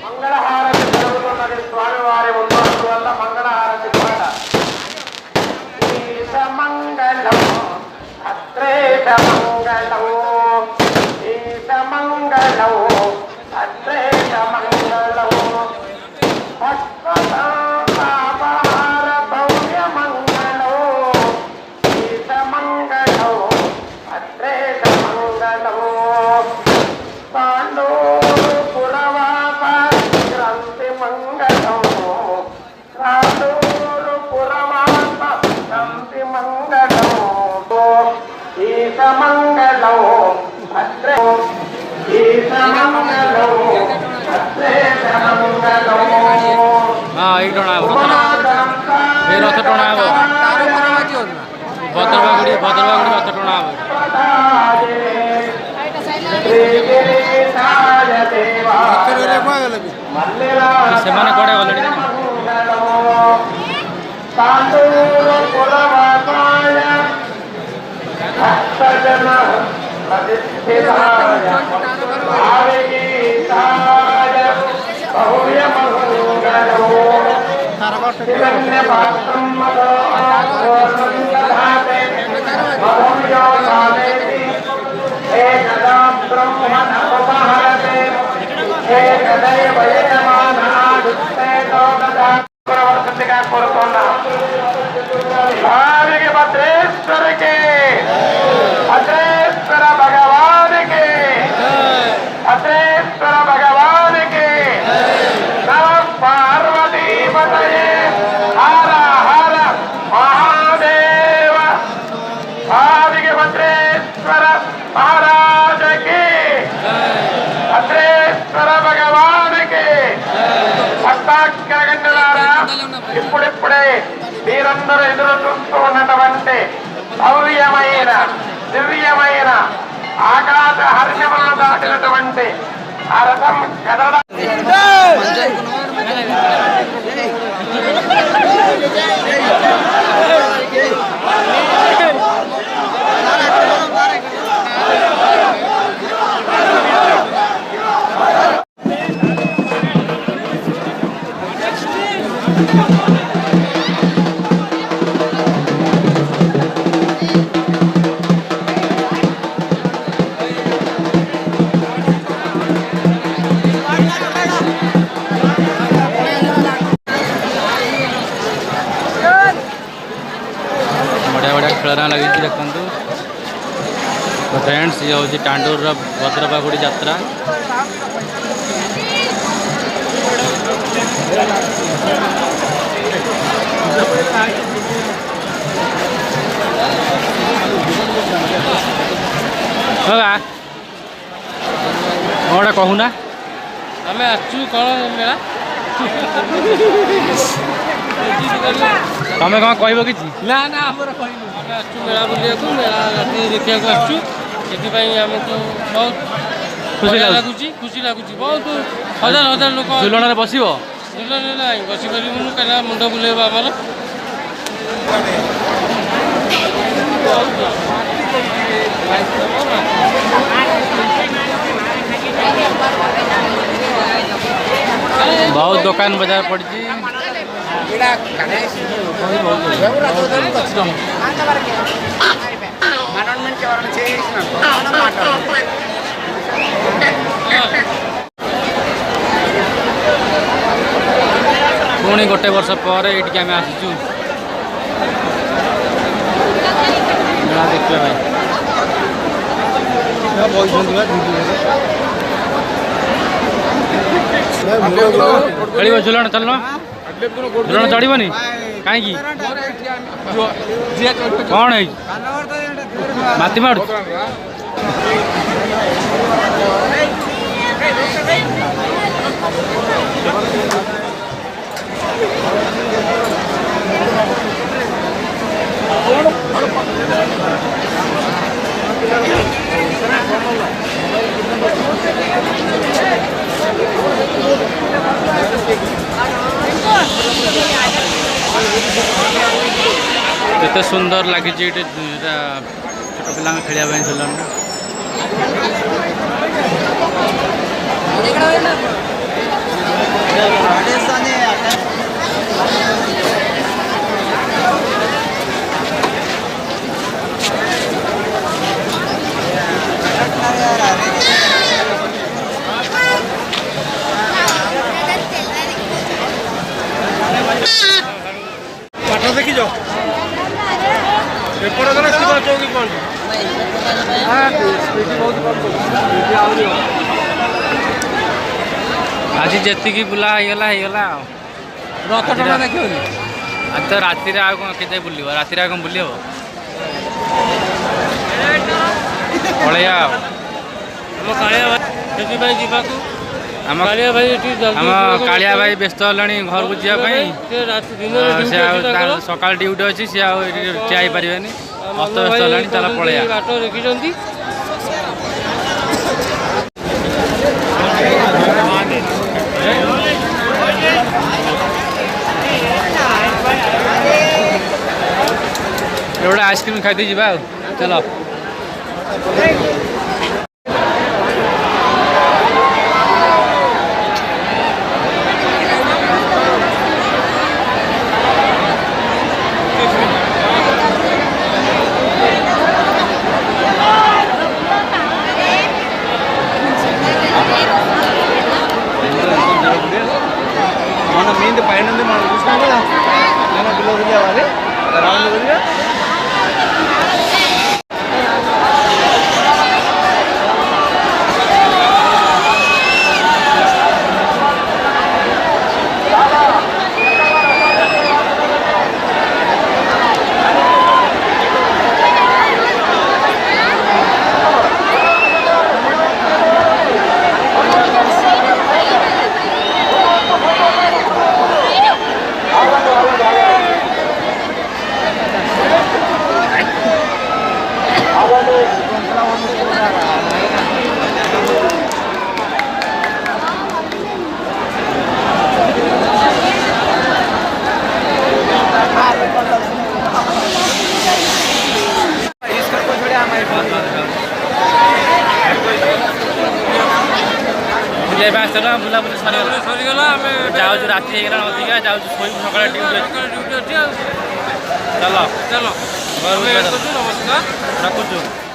మంగళహారతి జరుగుతున్నది స్వామివారి ఉన్నందు వల్ల మంగళహారతి పాట. ఈశమంగళం అత్రేత మంగళం ఈశమంగళం అత్రేత మంగళం పద్మసాపహార భవ్య మంగళం ఈశమంగళం అత్రేత మంగళం పాండూరు పురవాస క్రాంతి మంగళం పాండూరు పురవాస క్రాంతి మంగళం ఈశ మంగళం అత్రే ఈశ మంగళం అత్రేత మంగళం ଭଦ୍ରବାଗୁଡ଼ି ରଥ ଟଣା ହେବ। ସେମାନେ କୁଆଡ଼େ ଗଲେଣି? భద్రేశ్వర భగవానికి భద్రేశ్వర భగవానికి నమ పార్వతీపతయే హర హర మహాదేవ ఆదికి భద్రేశ్వర మహారాజకి భద్రేశ్వర భగవానికి భక్తాగ్రగణ్యులారా ఇప్పుడిప్పుడే మీరందరూ ఎదురు చూస్తూ ఉన్నటువంటి భవ్యమైన దివ్యమైన ఆకాశ హర్షములను దాటినటువంటి ఆ రథం కదలడం ଖେଳନା ଲାଗିଛି ଦେଖନ୍ତୁ ତ ଫ୍ରେଣ୍ଡସ୍ ଇଏ ହେଉଛି ଟାଣ୍ଡୁରର ଭଦ୍ରବାଗୁଡ଼ି ଯାତ୍ରା। କ'ଣ କହୁନା ଆମେ ଆସିଛୁ କ'ଣ ମେଳା ତମେ କ'ଣ କହିବ କିଛି? ନା ନା ଆମର କହିବୁ ଆମେ ଆସିଛୁ ମେଳା ବୁଲିବାକୁ, ମେଳା ରାତି ଦେଖିବାକୁ ଆସିଛୁ। ସେଥିପାଇଁ ଆମକୁ ବହୁତ ଖୁସି ଲାଗୁଛି ବହୁତ ହଜାର ହଜାର ଲୋକ ଝୁଲଣରେ ବସିବ। ଝୁଲଣରେ ନାହିଁ ବସିପାରିବୁନୁ କାହିଁକିନା ମୁଣ୍ଡ ବୁଲେଇବ ଆମର। बहुत दुकान बाजार पड़ी पुणी गोटे वर्ष पर ये आम आसीचु मेला देखिए भाई खेल झुलन चल झुलन चढ़नी कहीं कौन है माती मार केते सुंदर लगी छोट पिला खेल झुलन ପାଠ ଦେଖିଛ ଏପଟେ ଗଲେ ଶିବ ଚୌକି ପହଞ୍ଚ ଆଜି ଯେତିକି ବୁଲା ହେଇଗଲା ଆଉ ରଥ ଟଣା ଦେଖିବନି ଆଜି ତ ରାତିରେ ଆଉ କ'ଣ କେତେ ବୁଲିବ ରାତିରେ ଆଉ କ'ଣ ବୁଲି ହବ ପଳେଇବା ଆଉ ଆମ କାଳିଆ ଭାଇ ସେଥିପାଇଁ ଯିବାକୁ ଆମ କାଳିଆ ଭାଇ ଆମ କାଳିଆ ଭାଇ ବ୍ୟସ୍ତ ହେଲାଣି ଘରକୁ ଯିବା ପାଇଁ ସେ ଆଉ ସକାଳ ଡ୍ୟୁଟି ଅଛି ସେ ଆଉ ଠିଆ ହେଇପାରିବେନି ଅସ୍ତ ବ୍ୟସ୍ତ ହେଲାଣି ଚାଲ ପଳେଇବା ବାଟ ଦେଖିଛନ୍ତି ଗୋଟେ ଆଇସ୍କ୍ରିମ୍ ଖାଇଦେଇ ଯିବା ଆଉ ଚାଲ మన మీంది పైన మనం చూసినాం కదా నేను బిలో తిరిగేవాలి రౌండ్ తిరిగా ବୁଲିବା ଆସିଲା ବୁଲାବୁଲି ସରିଗଲା ଆମେ ଯାଉଛୁ ରାତି ହେଇଗଲା ଅଧିକା ଯାଉଛୁ ଶୋଇବୁ ସକାଳେ ଡ୍ୟୁଟି ଅଛି ଆଉ ଚାଲ ଘରକୁ ନମସ୍କାର ରଖୁଛୁ।